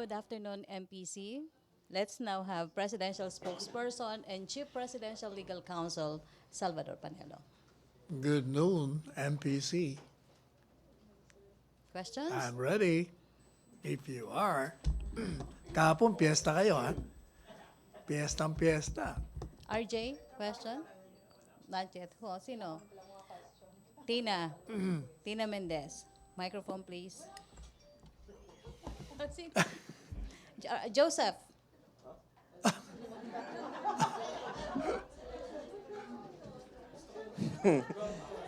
Good afternoon, MPC. Let's now have Presidential Spokesperson and Chief Presidential Legal Counsel, Salvador Panelo. Good noon, MPC. Questions? I'm ready. If you are. Kahapon, piyesta kayo, ha? Piyestang piyesta. RJ, question? Not yet. Who? Sino? Tina. Tina Mendez. Microphone, please. Joseph.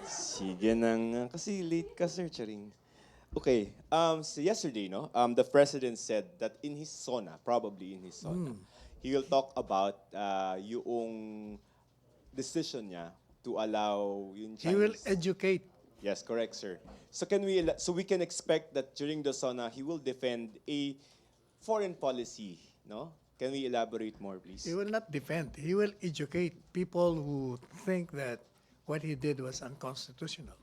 Sige na nga. Kasi late ka, Sir Charing. Okay. So yesterday, no, the president said that in his SONA, probably in his SONA, he will talk about yung decision niya to allow yung Chinese. He will educate. Yes, correct, sir. So we can expect that during the SONA he will defend a foreign policy, no? Can we elaborate more, please? He will not defend. He will educate people who think that what he did was unconstitutional.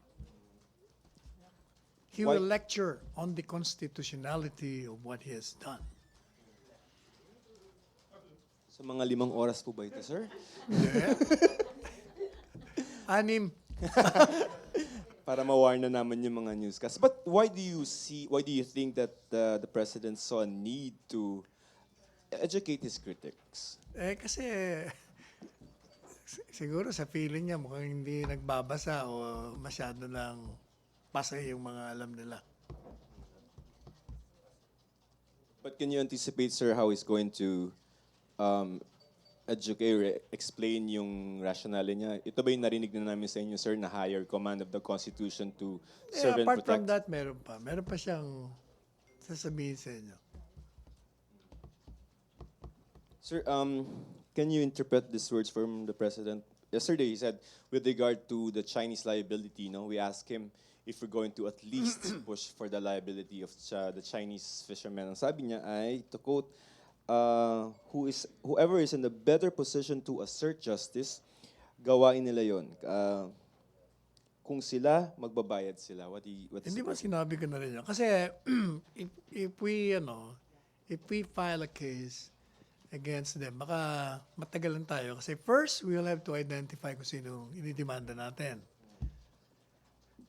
He Why- will lecture on the constitutionality of what he has done. Sa mga 5 oras po ba ito, sir? Yeah. Anim. Para ma-warn na naman yung mga newscasts. But why do you think that the president saw a need to educate his critics? Kasi siguro sa feeling niya mukhang hindi nagbabasa o masyado lang pasay yung mga alam nila. But can you anticipate, sir, how he's going to educate or explain yung rationale niya? Ito ba yung narinig na namin sa inyo, sir, na higher command of the Constitution to serve and Apart protect? from that, meron pa. Meron pa siyang sasabihin sa inyo. Sir, can you interpret these words from the president? Yesterday, he said, with regard to the Chinese liability, no, we asked him if we're going to at least push for the liability of the Chinese fishermen. Ang sabi niya ay, to quote, whoever is in the better position to assert justice, gawain nila yon. Kung sila, magbabayad sila. What is Hindi ba sinabi ko na rin yan? Kasi if we file a case against them, baka matagalan tayo. Kasi first, we'll have to identify kung sino inidemanda natin.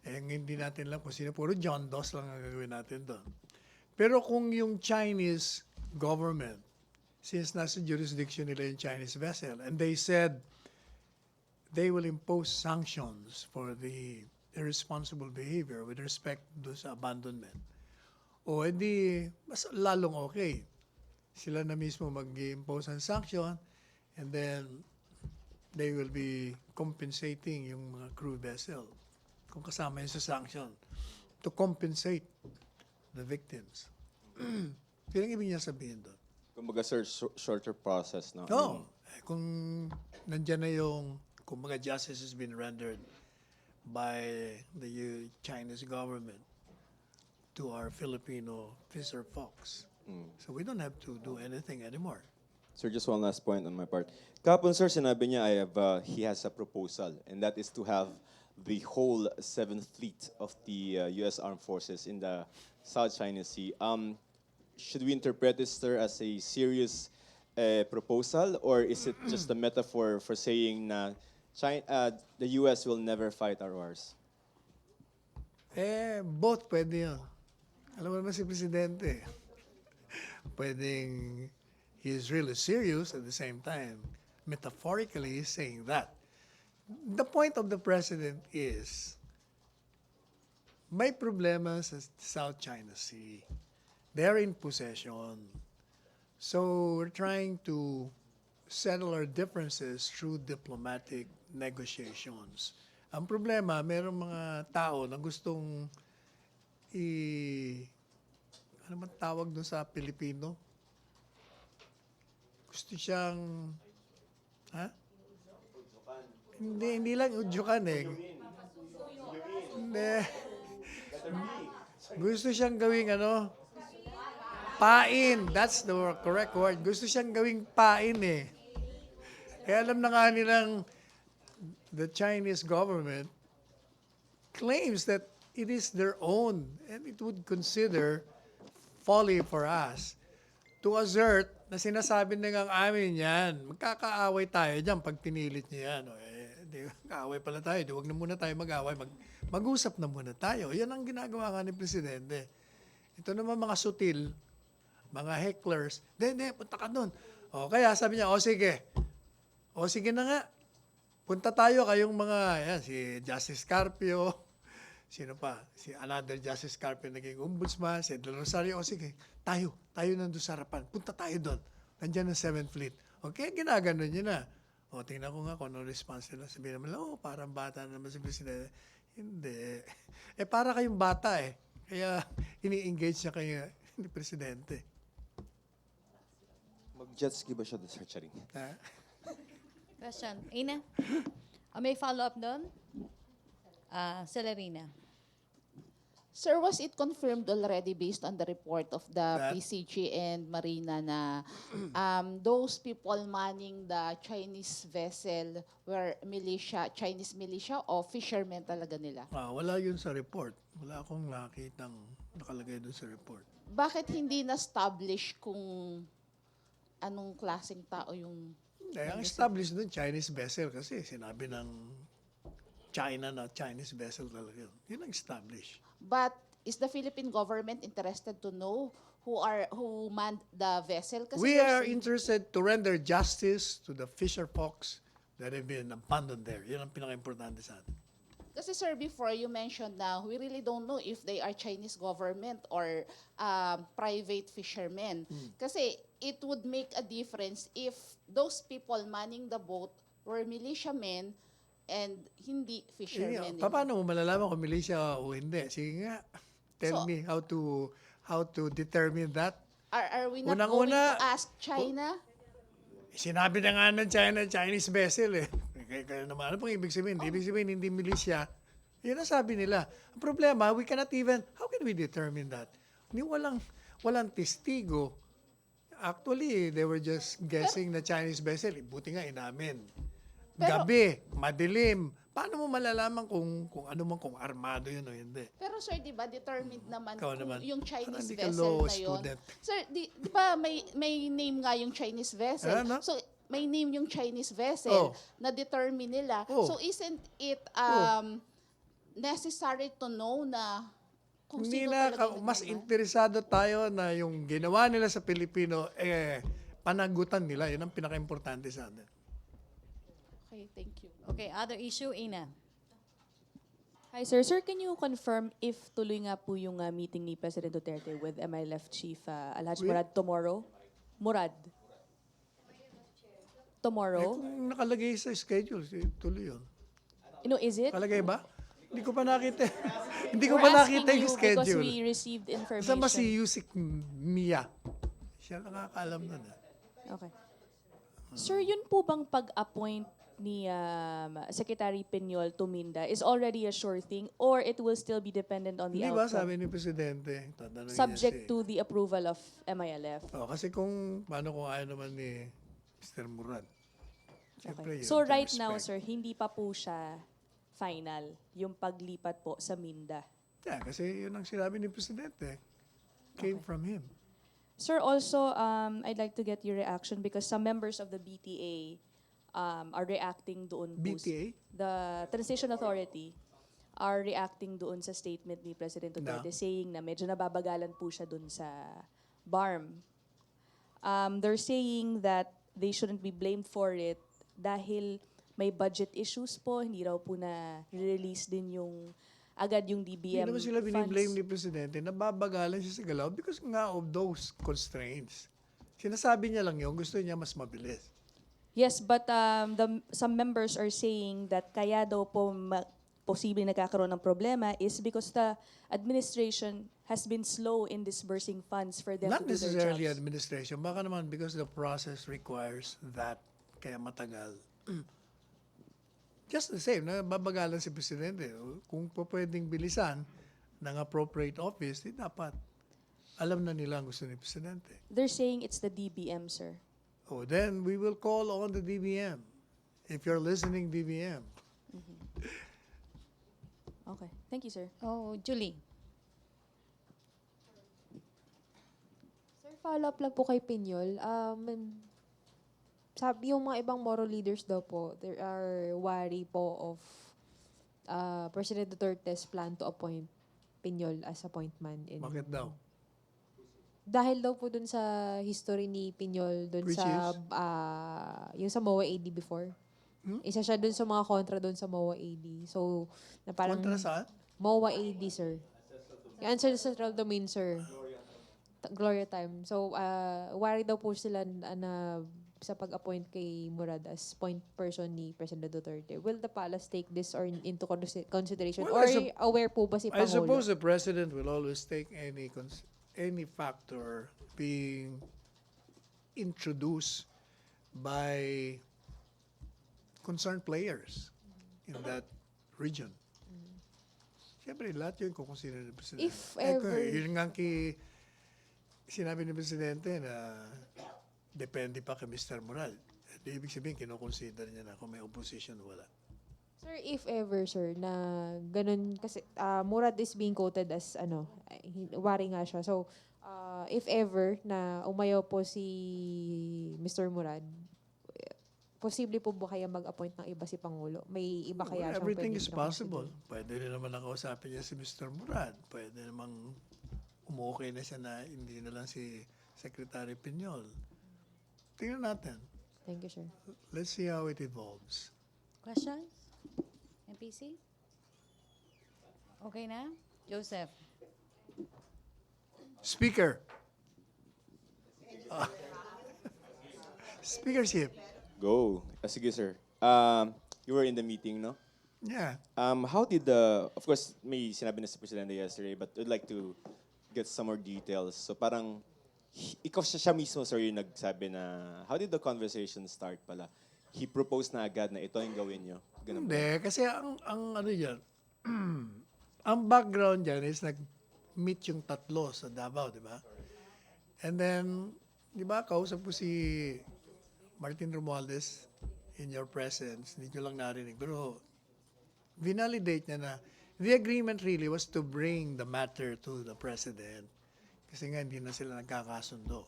Hindi natin lang kung sino. Puro John Doe lang ang gagawin natin doon. Pero kung yung Chinese government, since nasa jurisdiction nila yung Chinese vessel, and they said they will impose sanctions for the irresponsible behavior with respect to sa abandonment, o edi mas lalong okay. Sila na mismo mag-impose ang sanction, and then they will be compensating yung mga crew vessel kung kasama yun sa sanction to compensate the victims. Yun ang ibig niya sabihin doon. Kumbaga, sir, shorter process, no? Oo. Kung nandyan na yung, kumbaga, justice has been rendered by the Chinese government to our Filipino fisher folks. So we don't have to do anything anymore. Sir, just one last point on my part. Kapon, sir, sinabi niya he has a proposal, and that is to have the whole 7th Fleet of the U.S. Armed Forces in the South China Sea. Should we interpret this, sir, as a serious proposal, or is it just a metaphor for saying na the U.S. will never fight our wars? Both pwede yun. Alam mo naman si Presidente, pwedeng he is really serious at the same time. Metaphorically, he's saying that. The point of the President is, may problema sa South China Sea. They're in possession. So we're trying to settle our differences through diplomatic negotiations. Ang problema, mayroong mga tao na gustong ano man tawag doon sa Pilipino? Gusto siyang, Hindi lang udyukan eh. Hindi. Gusto siyang gawing pain. That's the correct word. Gusto siyang gawing pain eh. Kaya alam na nga nilang the Chinese government claims that it is their own and it would consider folly for us to assert na sinasabi na ngang amin yan, magkakaaway tayo dyan pag pinilit niyo yan. Di, kaaway pala tayo, di, wag na muna tayo mag-away, mag-usap na muna tayo. Yan ang ginagawa nga ni Presidente. Ito naman mga sutil, mga hecklers, hindi, punta ka doon. O kaya sabi niya, sige na nga, punta tayo kayong mga, yan, si Justice Carpio, sino pa? Si another Justice Carpio naging ombudsman, si Del Rosario, sige, tayo nandun sa harapan, punta tayo doon. Nandiyan ang 7th Fleet. Okay, ginaganon niya na. O, tingnan ko nga kung ano response nila. Sabihin naman, parang bata na naman si Presidente. Hindi. Para kayong bata eh. Kaya, ini-engage niya kayo ni Presidente. Mag-jet ski ba siya doon, Sir Charing? Ha? Question. Ina? May follow-up doon? Celerina. Sir, was it confirmed already based on the report of the That- PCG and Marina na those people manning the Chinese vessel were Chinese militia o fishermen talaga nila? Wala yun sa report. Wala akong nakitang nakalagay doon sa report. Bakit hindi na-establish kung anong klaseng tao yung... Ang established doon, Chinese vessel kasi sinabi ng China na Chinese vessel talaga yun. Yun ang established. But is the Philippine government interested to know who manned the vessel? Kasi We there's- are interested to render justice to the fisher folks that have been abandoned there. Yun ang pinaka-importante sa atin. Kasi sir, before you mentioned na we really don't know if they are Chinese government or private fishermen. Kasi it would make a difference if those people manning the boat were militiamen and hindi fishermen. Paano mo malalaman kung militia o hindi? Sige nga, tell So- me how to determine that. Are we not Unang-una- going to ask China? Sinabi na nga ng Chinese vessel eh. Kaya naman, ano pong ibig sabihin? Ibig sabihin, hindi militia. Yun ang sabi nila. Ang problema, we cannot even, how can we determine that? Hindi walang testigo. Actually, they were just guessing na Chinese vessel. Buti nga, inamin. Gabi, madilim. Paano mo malalaman kung ano man, kung armado yun o hindi? Pero sir, di ba determined naman Ikaw kung naman. yung Parang Chinese hindi ka vessel law na yun? student. Sir, di ba may name nga yung Chinese vessel? Ano? So, may name yung Chinese vessel na determine nila. So, isn't it necessary to know na kung Hindi sino na, talaga yung mas nagmamahal? interesado tayo na yung ginawa nila sa Pilipino, panagutan nila. Yun ang pinaka-importante sa atin. Okay, thank you. Okay, other issue, Ina. Hi sir. Sir, can you confirm if tuloy nga po yung meeting ni President Duterte with MILF Chief Alhaj With? Murad tomorrow? Murad. Tomorrow? Kung nakalagay sa schedule, tuloy yun. Is it? Nakalagay ba? Hindi ko pa nakita. Hindi ko We're pa asking nakita yung you because schedule. we received Sa ba si information. Yusik Mia? Siya nakakaalam nun. Okay. Sir, yun po bang pag-appoint ni Secretary Piñol to Minda is already a sure thing or it will still be dependent on the Hindi ba outcome? sabi ni Presidente? Tatanungin niya Subject si- to the approval of MILF. Kasi paano kung ayaw naman ni Mr. Murad? Siyempre, Okay. you So have to right now, respect. sir, hindi pa po siya final yung paglipat po sa Minda. Yeah, kasi yun ang sinabi ni Presidente. Came from him. Sir, also, I'd like to get your reaction because some members of the BTA are reacting doon po. BTA? The Transition Authority are reacting doon sa statement ni President Duterte saying na medyo nababagalan po siya doon sa BARM. They're saying that they shouldn't be blamed for it dahil may budget issues po, hindi raw po na release din yung agad yung Hindi DBM naman sila funds. biniblame ni Presidente. Nababagalan siya sa galaw because nga of those constraints. Sinasabi niya lang yun, gusto niya mas mabilis. Yes, but some members are saying that kaya daw po posibleng nagkakaroon ng problema is because the administration has been slow in disbursing funds for them Not to do their necessarily jobs. administration. Baka naman because the process requires that. Kaya matagal. Just the same, nababagalan si Presidente. Kung po pwedeng bilisan ng appropriate office, di dapat alam na nila ang gusto ni Presidente. They're saying it's the DBM, sir. Oh, then we will call on the DBM. If you're listening, DBM. Okay. Thank you, sir. Oh, Julie. Sir, Follow up lang po kay Pinyol. Sabi yung mga ibang moral leaders daw po, there are worry po of President Duterte's plan to appoint Pinyol as appointment. Bakit daw? Dahil daw po dun sa history ni Pinyol dun Which sa is? yung sa MOA AD before. Isa siya dun sa mga kontra dun sa MOA AD. So, na parang Kontra saan? MOA AD, sir. Yung ancestral domain, sir. Gloria time. So, worry daw po sila na sa pag-appoint kay Murad as point person ni President Duterte. Will the palace take this or into consideration? Well, Or I aware po ba si I Pangulo? suppose the president will always take any factor being introduced by concerned players in that region. Siyempre, lahat yun kung sino ng presidente. If ever- Yun nga sinabi ni presidente na depende pa kay Mr. Moral. Ibig sabihin, kinoconsider niya na kung may opposition, wala. Sir, if ever, sir, na ganun, kasi Murad is being quoted as, wari nga siya. So, if ever na umayaw po si Mr. Murad, posible po ba kaya mag-appoint ng iba si Pangulo? May iba kaya siyang Everything pwede is possible. Pwede rin naman nakausapin niya si Mr. Murad. Pwede namang umukay na siya na hindi na lang si Secretary Piñol. Tingnan natin. Thank you, sir. Let's see how it evolves. Questions? MPC? Okay na? Joseph? Speaker. Speakership. Go. Sige, sir. You were in the meeting, no? Yeah. How did of course, may sinabi na si Presidente yesterday, but I'd like to get some more details. So parang, ikaw siya mismo, sir, yung nagsabi na, how did the conversation start pala? He proposed na agad na ito yung gawin nyo. Ganun ba? Hindi, kasi ang ano yan, ang background dyan is nag-meet yung tatlo sa Davao, di ba? And then, di ba, kausap ko si Martin Romualdez in your presence, hindi nyo lang narinig. Pero, vinalidate niya na the agreement really was to bring the matter to the President. Kasi nga, hindi na sila nagkakasundo.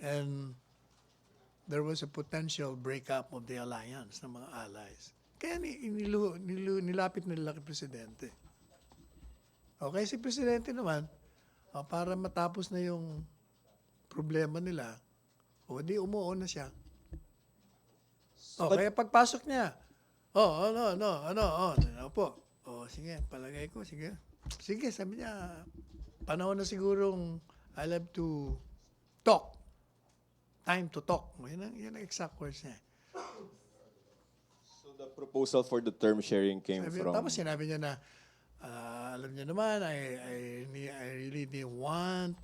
And there was a potential breakup of the alliance ng mga allies. Kaya nilapit nila kay Presidente. Okay, si Presidente naman, para matapos na yung problema nila, di umuon na siya. Kaya pagpasok niya, ano po. Sige, palagay ko, sige. Sige, sabi niya, panahon na sigurong I'll have to talk. Time to talk. Yan ang exact words niya. So the proposal for the term sharing came from... Tapos sinabi niya na, alam niyo naman, I really didn't want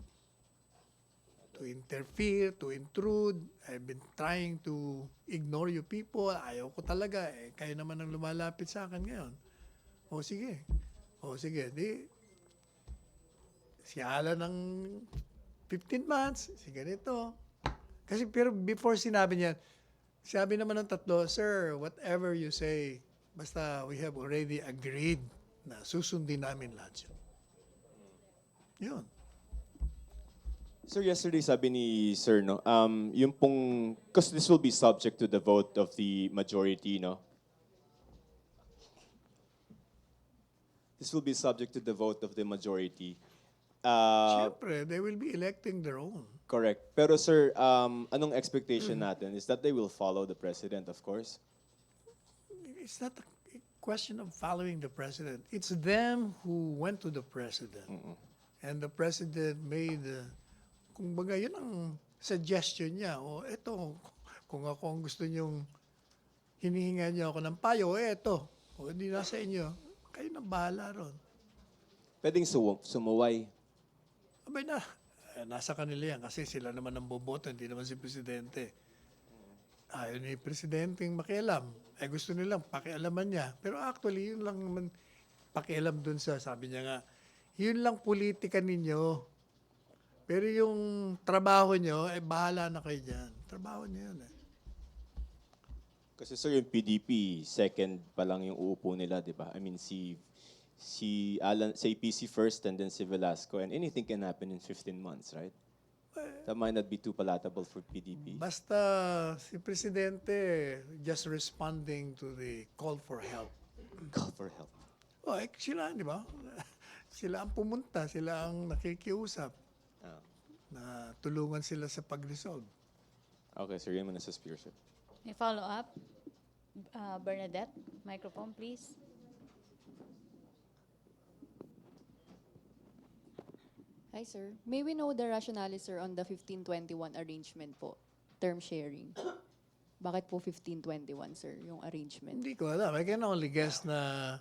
to interfere, to intrude. I've been trying to ignore you people. Ayaw ko talaga. Kayo naman ang lumalapit sa akin ngayon. Sige. Di, si Alan ng 15 months, si ganito. Kasi pero before sinabi niya, sabi naman ng tatlo, sir, whatever you say, basta we have already agreed na susundin namin lahat yun. Yun. Sir, yesterday sabi ni Sir, no, yung pong, because this will be subject to the vote of the majority, no? This will be subject to the vote of the majority. Siyempre, they will be electing their own. Correct. Pero sir, anong expectation natin is that they will follow the president, of course. It's not a question of following the president. It's them who went to the president. And the president made, kumbaga yun ang suggestion niya. Eto, kung ako ang gusto niyong hinihinga niyo ako ng payo, eto. Hindi nasa inyo. Kayo na bahala ron. Pwedeng sumuway. Abay nasa kanila yan kasi sila naman ang boboto, hindi naman si Presidente. Ayaw ni Presidente makialam. Gusto nilang pakialaman niya. Pero actually, yun lang naman pakialam dun sa, sabi niya nga, yun lang politika ninyo. Pero yung trabaho nyo, bahala na kayo dyan. Trabaho nyo yun Kasi sir, yung PDP, second pa lang yung uupo nila, di ba? I mean, si Alan, si PC first and then si Velasco, and anything can happen in 15 months, right? That might not be too palatable for PDP. Basta si Presidente just responding to the call for help. Call for help. Oh, sila, di ba? Sila ang pumunta, sila ang nakikiusap Ah. na tulungan sila sa pag-resolve. Okay, sir, yun muna sa spear, sir. May follow-up? Bernadette, microphone please. Hi, sir. May we know the rationale, sir, on the 1521 arrangement po, term sharing? Bakit po 1521, sir, yung arrangement? Hindi ko alam. I can only guess na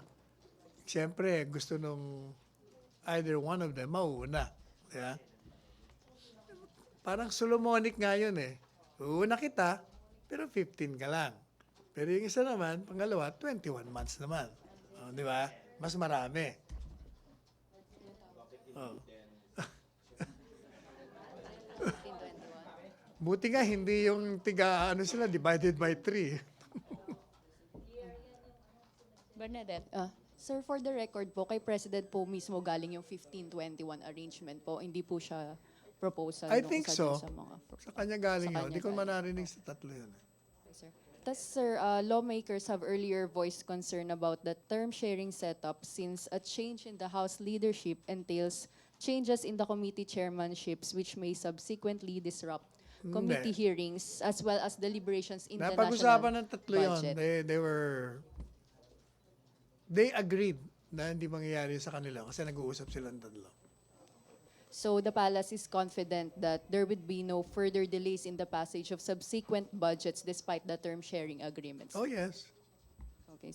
siyempre gusto nung either one of them mauuna. Yeah? Parang Solomonic nga yun eh. Uuna kita, pero 15 ka lang. Pero yung isa naman, pangalawa, 21 months naman. Oh, di ba? Mas marami. Oh. Buti nga hindi yung sila, divided by 3. Bernadette. Sir, for the record po, kay President po mismo galing yung 1521 arrangement po. Hindi po siya proposal. I nung think isa so. dun sa mga Sa kanya galing Sa yun. Hindi kanya ko galing. manarinig sa tatlo yun. Sir. Thus, sir, lawmakers have earlier voiced concern about the term sharing setup since a change in the House leadership entails changes in the committee chairmanships which may subsequently disrupt committee hearings as well as deliberations in the Napag-usapan national ng tatlo yun. budget. They agreed na hindi mangyayari sa kanila kasi nag-uusap silang tatlo. So the palace is confident that there would be no further delays in the passage of subsequent budgets despite the term sharing agreements. Oh yes. Okay.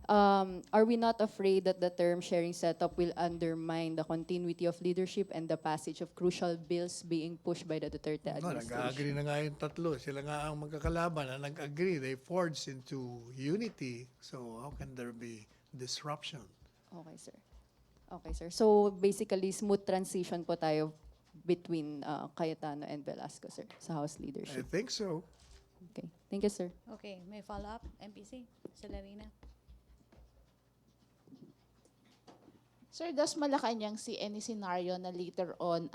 Are we not afraid that the term sharing setup will undermine the continuity of leadership and the passage of crucial bills being pushed by the Duterte No, nag-agree administration? na nga yung tatlo. Sila nga ang magkakalaban na nag-agree. They forged into unity. So how can there be disruption? Okay, sir. Okay, sir. So basically, smooth transition po tayo between Cayetano and Velasco, sir, sa House I leadership. think so. Okay. Thank you, sir. Okay, may follow-up? MPC, Celerina. Sir, does Malacañang see any scenario na later on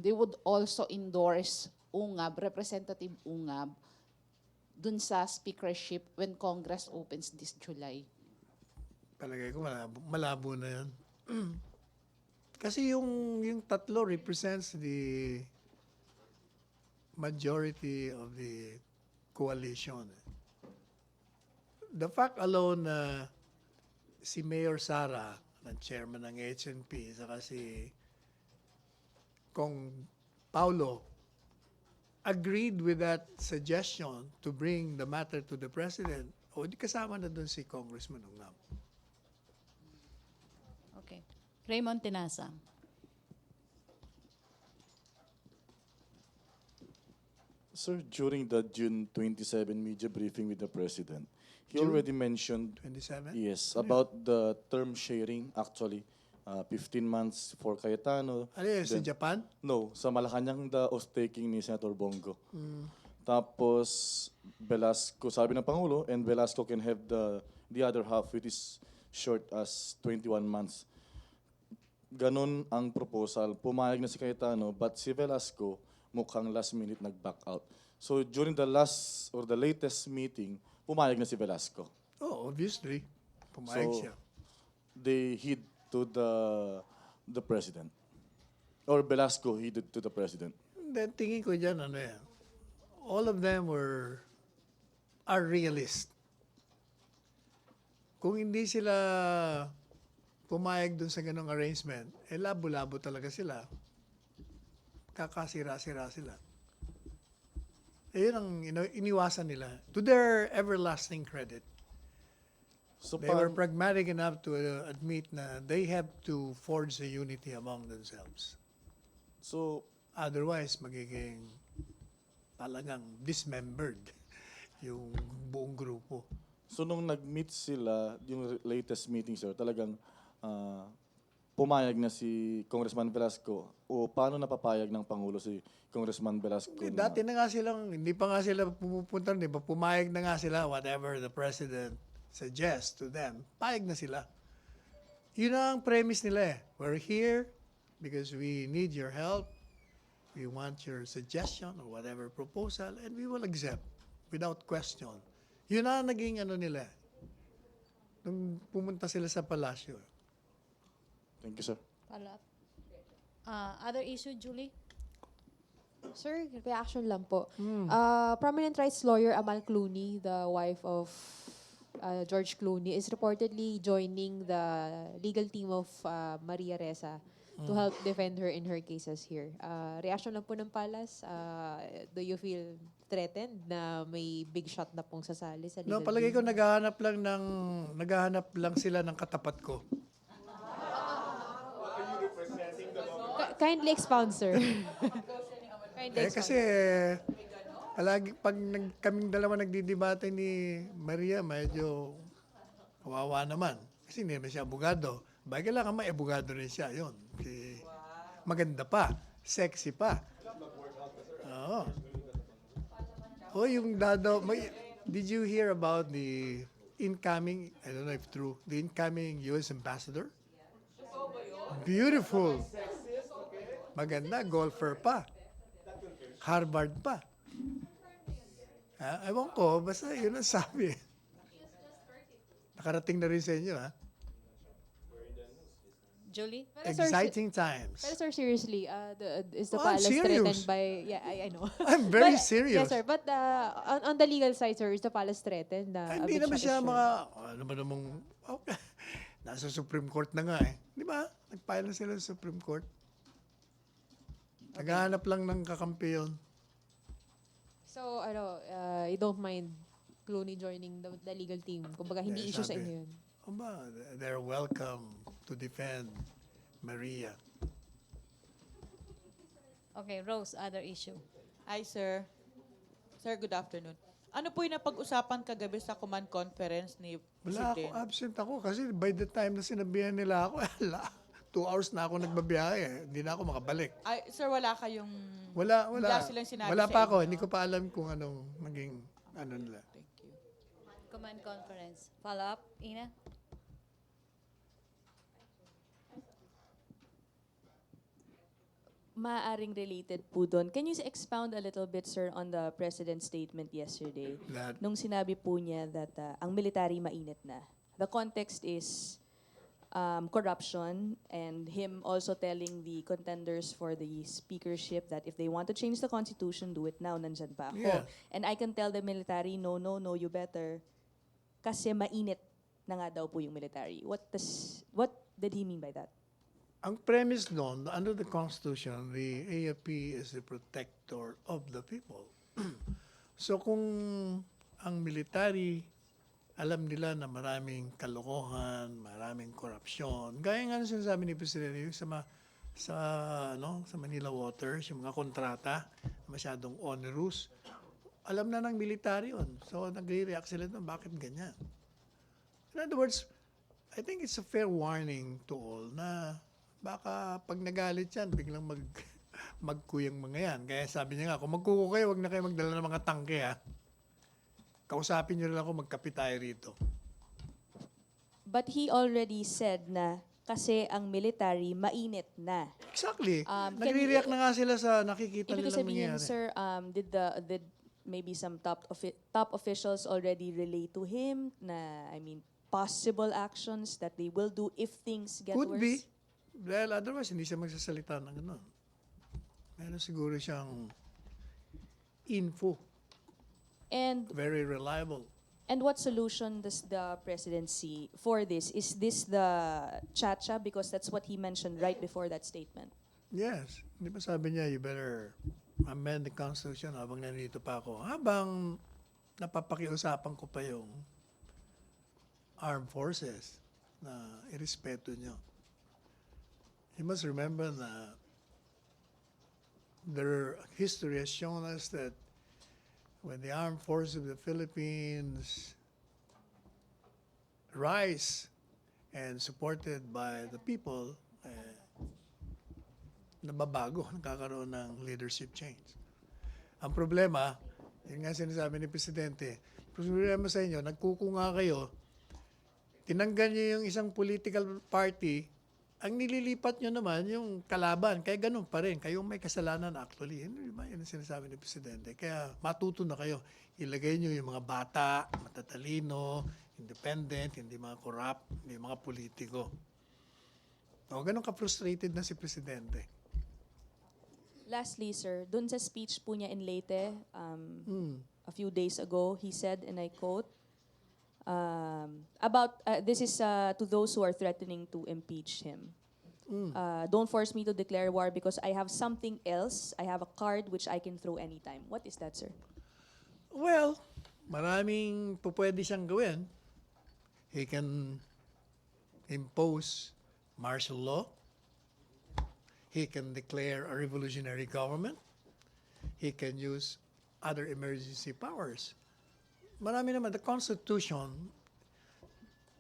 they would also endorse UNGAB, Representative UNGAB, dun sa speakership when Congress opens this July? Palagay ko malabo na yan. Kasi yung tatlo represents the majority of the coalition. The fact alone na si Mayor Sara, na chairman ng HNP, saka si Kong Paulo, agreed with that suggestion to bring the matter to the President, o di kasama na dun si Congressman Ungab. Okay. Raymond Tinasa. Sir, during the June 27 media briefing with the President, he June? already mentioned, 27? yes, about the term sharing, actually, 15 months for Cayetano. Ano yun, sa Then- Japan? No, sa Malacañang, the oath-taking ni Senator Bongo. Tapos, Velasco, sabi ng Pangulo, and Velasco can have the other half, which is short as 21 months. Ganon ang proposal. Pumayag na si Cayetano, but si Velasco mukhang last minute nag-back out. So during the last or the latest meeting, pumayag na si Velasco. Oh, obviously. Pumayag So, siya. they heed to the president. Or Velasco heeded to the president. Then tingin ko dyan, all of them are realist. Kung hindi sila pumayag dun sa ganong arrangement, labo-labo talaga sila. Kakasira-sira sila. Yun ang iniwasan nila. To their everlasting credit. So They were pragmatic enough to admit na they have to forge a unity among themselves. so Otherwise, magiging talagang dismembered yung buong grupo. So nung nag-meet sila, yung latest meeting, sir, talagang pumayag na si Congressman Velasco o paano napapayag ng Pangulo si Congressman Velasco? Dati na nga silang, hindi pa nga sila pumupunta, di ba? Pumayag na nga sila, whatever the President suggests to them, payag na sila. Yun ang premise nila eh. We're here because we need your help. We want your suggestion or whatever proposal and we will accept without question. Yun na naging ano nila. Nung pumunta sila sa palasyo. Thank you, sir. Follow up. Other issue, Julie? Sir, reaction lang po. Prominent rights lawyer Amal Clooney, the wife of George Clooney, is reportedly joining the legal team of Maria Ressa to help defend her in her cases here. Reaction lang po ng Palas. Do you feel threatened na may big shot na pong sasali sa legal No, palagay ko team? naghahanap lang sila ng katapat ko. Kindly expound, sir. Kindly expound. Kasi palagi pag kaming dalawa nagdidebate ni Maria, medyo kawawa naman. Kasi hindi naman siya abogado. Bagay lang may abogado rin siya. Yun. Maganda pa. Sexy pa. Oo. Oh, yung did you hear about the incoming, I don't know if true, the incoming U.S. ambassador? Beautiful. Maganda, golfer pa. Harvard pa. Ewan ko, basta yun ang sabi. Nakarating na rin sa inyo, ha? Julie? Exciting times. Pero sir, seriously, is the Oh, I'm palace serious. threatened by... Yeah, I know. I'm very But- serious. Yes, sir. But on the legal side, sir, is the palace threatened? Hindi naman siya ano ba namang, okay. Nasa Supreme Court na nga eh. Di ba? Nag-file na sila sa Supreme Court. Naghahanap lang ng kakampi yun. So, you don't mind Clooney joining the legal team? Kumbaga, hindi Eh, issue sa sabi. inyo yun. Aba, they're welcome to defend Maria. Okay, Rose, other issue. Hi, sir. Sir, good afternoon. Ano po yung napag-usapan kagabi sa command conference ni Wala ako, President? absent ako kasi by the time na sinabihan nila ako, 2 hours na ako nagbabiyahe. Hindi na ako makabalik. Ay, sir, wala kayong... Wala. Wala silang sinabi Wala sa pa ako. inyo. Hindi ko pa alam kung anong naging nila. Thank you. Command conference. Follow up, Ina? Maaring related po doon. Can you expound a little bit, sir, on the President's statement yesterday? That, Nung sinabi po niya that ang military mainit na. The context is corruption and him also telling the contenders for the speakership that if they want to change the constitution, do it now, nandyan pa ako. Yeah. And I can tell the military, no, you better. Kasi mainit na nga daw po yung military. What did he mean by that? ang premise noon, under the Constitution, the AFP is the protector of the people. So kung ang military, alam nila na maraming kalokohan, maraming korupsyon, gaya nga ng sinasabi ni Presidente, yung sa Manila Waters, yung mga kontrata, masyadong onerous, alam na ng military yun. So nagre-react sila na, bakit ganyan? In other words, I think it's a fair warning to all na baka pag nagalit yan, biglang magkuyang mga yan. Kaya sabi niya nga, kung magkuko kayo, huwag na kayo magdala ng mga tangke, ha? Kausapin niyo rin ako, magkape tayo rito. But he already said na kasi ang military mainit na. Exactly. Can Nagre-react you- na nga sila sa nakikita Ibig ko nilang sabihin, nangyayari. sir, did maybe some top officials already relate to him na, I mean, possible actions that they will do if things get Could worse? be. Dahil otherwise, hindi siya magsasalita ng gano'n. Meron siguro siyang info. And Very reliable. what solution does the president see for this? Is this the chacha? Because that's what he mentioned right before that statement. Yes. Di ba sabi niya, you better amend the Constitution habang nandito pa ako. Habang napapakiusapan ko pa yung armed forces na irespeto niyo. You must remember that their history has shown us that when the armed forces of the Philippines rise and supported by the people, nababago, nagkakaroon ng leadership change. Ang problema, yun nga sinasabi ni Presidente, problema sa inyo, nagkukunga kayo, tinanggal niyo yung isang political party ang nililipat nyo naman yung kalaban. Kaya ganun pa rin. Kayong may kasalanan actually. Hindi ba yun ang sinasabi ng Presidente? Kaya matuto na kayo. Ilagay nyo yung mga bata, matatalino, independent, hindi mga corrupt, hindi mga politiko. O, ganun ka-frustrated na si Presidente. Lastly, sir, dun sa speech po niya in Leyte, a few days ago, he said, and I quote, this is to those who are threatening to impeach him. Don't force me to declare war because I have something else. I have a card which I can throw anytime. What is that, sir? Well, maraming pwede siyang gawin. He can impose martial law. He can declare a revolutionary government. He can use other emergency powers. Marami naman. The Constitution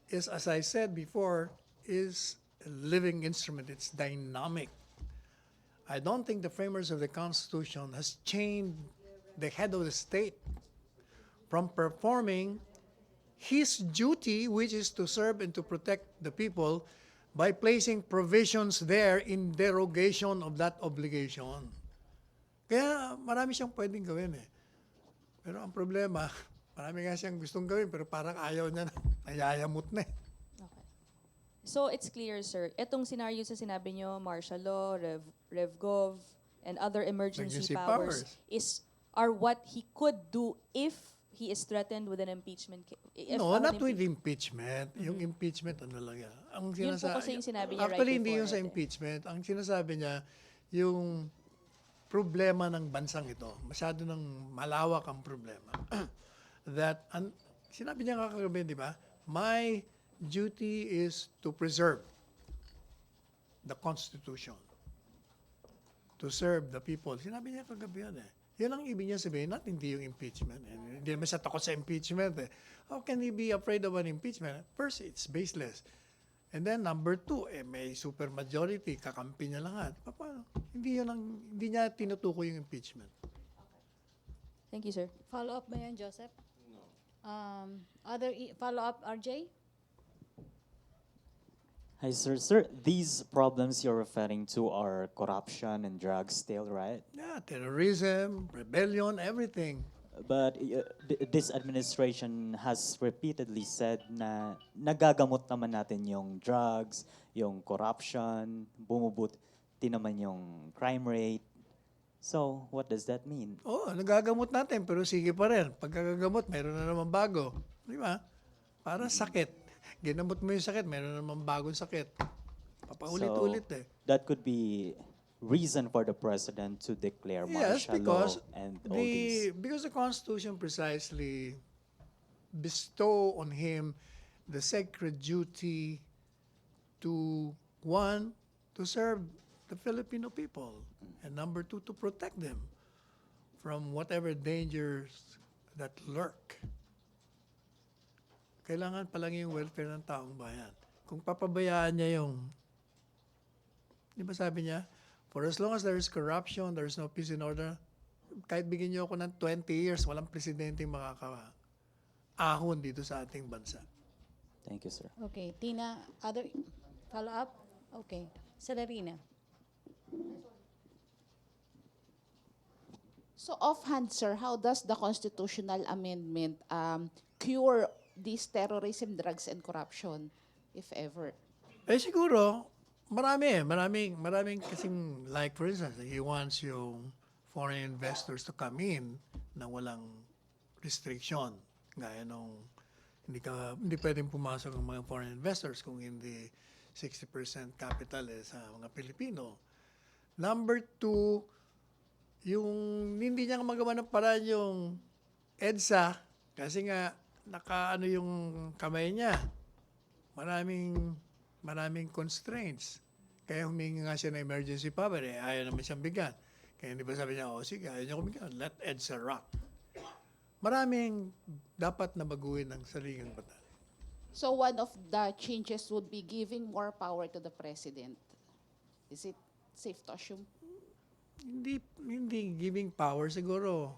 is, as I said before, is a living instrument. It's dynamic. I don't think the framers of the Constitution has chained the head of the state from performing his duty, which is to serve and to protect the people, by placing provisions there in derogation of that obligation. Kaya marami siyang pwedeng gawin eh. Pero ang problema, marami nga siyang gustong gawin pero parang ayaw niya na, nayayamot na eh. Okay. So it's clear, sir, itong scenario sa sinabi nyo, martial law, RevGov, and other emergency powers are what he could do if he is threatened with an impeachment case. No, not with impeachment. Yung impeachment, ano lang yan. Ang Yun po kasi yung sinabi niya actually, right hindi before yung sa it. impeachment. Ang sinasabi niya, yung problema ng bansang ito, masyado ng malawak ang problema. Sinabi niya nga kagabi, di ba? My duty is to preserve the Constitution. To serve the people. Sinabi niya kagabi yan eh. Yun ang ibig niya sabihin, not hindi yung impeachment. Hindi naman siya takot sa impeachment eh. How can he be afraid of an impeachment? First, it's baseless. And then number two, may supermajority, kakampi niya lahat. Paano? Hindi niya tinutukoy yung impeachment. Thank you, sir. Follow-up ba yan, Joseph? No. Follow-up, RJ? Hi, sir. Sir, these problems you're referring to are corruption and drugs still, right? Yeah, terrorism, rebellion, everything. But this administration has repeatedly said na nagagamot naman natin yung drugs, yung corruption, bumubuti naman yung crime rate. So, what does that mean? Oo, nagagamot natin, pero sige pa rin. Pagkagagamot, meron na naman bago. Di ba? Para sakit. Ginamot mo yung sakit, meron na naman bagong sakit. Papaulit-ulit eh. That could be reason for the president to declare Yes, martial law because and all these. because the Constitution precisely bestow on him the sacred duty to, one, to serve the Filipino people, and number two, to protect them from whatever dangers that lurk. Kailangan palagi yung welfare ng taong bayan. Kung papabayaan niya yung, di ba sabi niya, for as long as there is corruption, there is no peace and order, kahit bigyan niyo ako ng 20 years, walang presidente makaka-ahon dito sa ating bansa. Thank you, sir. Okay. Tina, other follow-up? Okay. Celerina. So offhand, sir, how does the constitutional amendment cure these terrorism, drugs, and corruption, if ever? Eh siguro, maraming kasing, like for instance, he wants yung foreign investors to come in na walang restriction. Gaya nung hindi pwedeng pumasok ang mga foreign investors kung hindi 60% capital sa mga Pilipino. Number two, yung hindi niya magawa ng paraan yung EDSA kasi nga nakaano yung kamay niya. Maraming constraints. Kaya humingi nga siya ng emergency power. Ayaw naman siyang bigyan. Kaya hindi ba sabi niya, sige, ayaw niya kumigyan. Let EDSA rock. Maraming dapat na baguhin ng saligang batas. So one of the changes would be giving more power to the president. Is it safe to assume? Hindi giving power siguro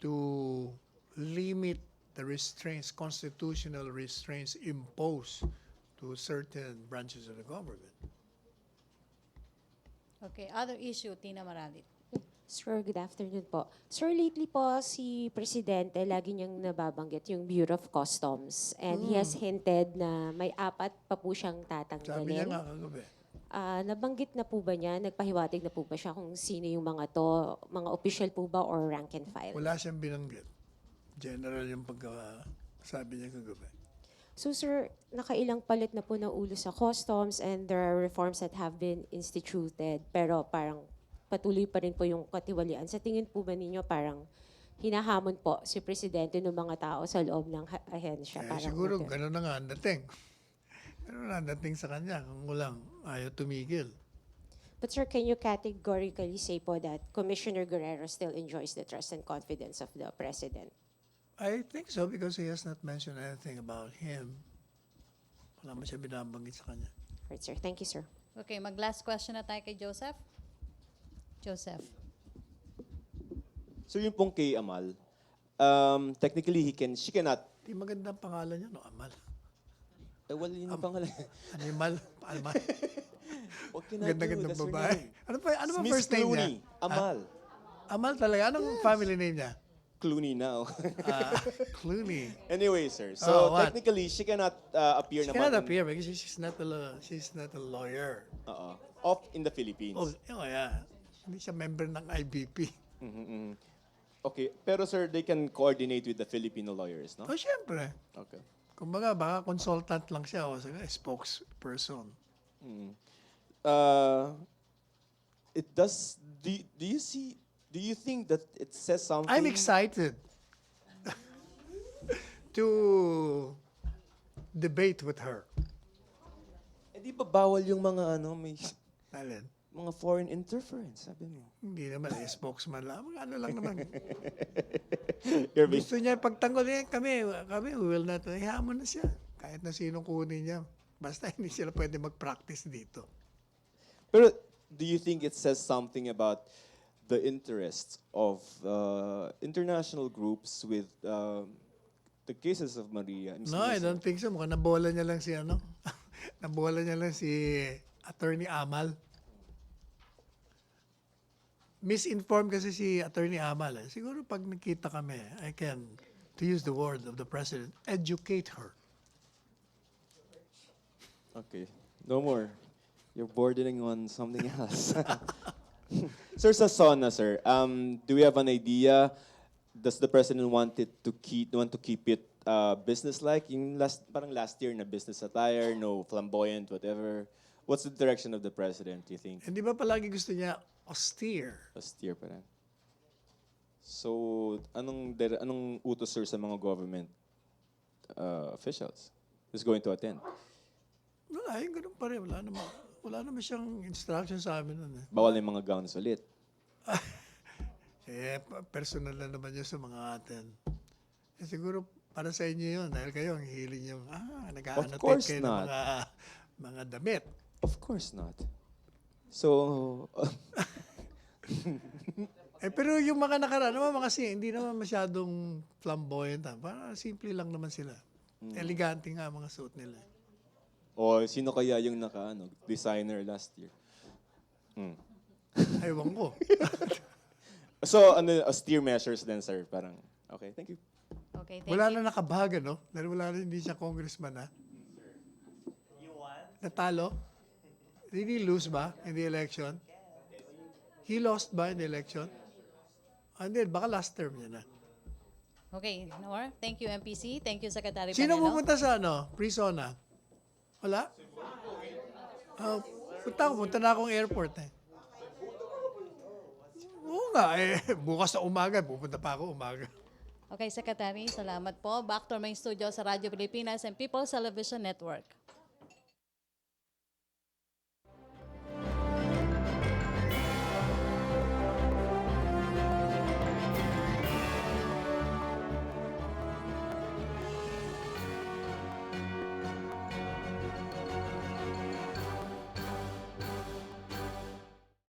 to limit the restraints, constitutional restraints imposed to certain branches of the government. Okay, other issue, Tina Maralit. Sir, good afternoon po. Sir, lately po si Presidente lagi niyang nababanggit yung Bureau of Customs and he has hinted na may 4 pa po siyang Sabi niya tatanggalin. nga kagabi. Nabanggit na po ba niya, nagpahiwatig na po ba siya kung sino yung mga to, mga official po ba or rank and file? Wala siyang binanggit. General yung sabi niya kagabi. So sir, nakailang palit na po ng ulo sa customs and there are reforms that have been instituted pero parang patuloy pa rin po yung katiwalian. Sa tingin po ba ninyo parang hinahamon po si Presidente ng mga tao sa loob ng ahensya? Parang Siguro gano'n na nga ang dating. Gano'n na ang dating sa kanya kung walang ayaw tumigil. But sir, can you categorically say po that Commissioner Guerrero still enjoys the trust and confidence of the President? I think so because he has not mentioned anything about him. Wala mo siya binabanggit sa kanya. Right, sir. Thank you, sir. Okay, mag-last question na tayo kay Joseph. Joseph. So yung pong kay Amal, technically she cannot, Di magandang pangalan niya, no? Amal. well, yun yung pangalan. Animal. Amal. What can I do? Ganda-gandang That's her babae. name. Ano ba Miss first name niya? Clooney, Amal. Amal talaga. Anong family name niya? Clooney now. Clooney. Anyway, sir. Oh, So what? technically, she cannot appear She naman. cannot appear because she's not a lawyer. Off in the Philippines. Oh yeah. Hindi siya member ng IBP. Okay, pero sir, they can coordinate with the Filipino lawyers, no? Oh, syempre. Okay. Kumbaga, baka consultant lang siya o spokesperson. It does. Do you think that it says something? I'm excited to debate with her. Eh, di ba bawal yung mga may Alin? mga foreign interference, sabi mo. Hindi naman, spokesman lang. Ano lang naman. You're being- Gusto niya pagtanggol niya, kami, we will not, hamon na siya. Kahit na sinong kunin niya. Basta hindi sila pwede mag-practice dito. Pero do you think it says something about the interests of international groups with the cases of Maria? No, I don't think so. Mukhang nabola niya lang si nabola niya lang si Attorney Amal. Misinformed kasi si Attorney Amal. Siguro pag nakita kami, I can, to use the word of the President, educate her. Okay, no more. You're bordering on something else. Sir, sa SONA, sir, do we have an idea? Does the President want to keep it business-like? Yung parang last year na business attire, no flamboyant, whatever. What's the direction of the President, do you think? Hindi ba palagi gusto niya austere? Austere pa rin. So, anong utos, sir, sa mga government officials who's going to attend? Wala, yung ganun pa rin. Wala naman siyang instruction sa amin nun. Bawal na yung mga gowns ulit. Personal na naman yun sa mga atin. Siguro para sa inyo yun, dahil kayo ang hiling yung, nag-aannotate course kayo not. ng mga damit. Of course not. So, Pero yung mga nakaraan naman, hindi naman masyadong flamboyant. Parang simple lang naman sila. Elegante nga mga suit nila. o sino kaya yung designer last year? Aywan ko. So, austere measures then, sir? Parang, okay, thank you. Okay, thank Wala you. na nakabaga, no? Dahil hindi siya congressman, ha? Natalo? Did he lose ba in the election? He lost ba in the election? Hindi, baka last term niya na. Okay, no more. Thank you, MPC. Thank you, Secretary Sino Panelo. pupunta sa Pre-Sona? Wala? Punta na akong airport eh. Oo nga, bukas na umaga, pupunta pa ako umaga. Okay, Secretary, salamat po. Back to our main studio sa Radyo Pilipinas and People's Television Network.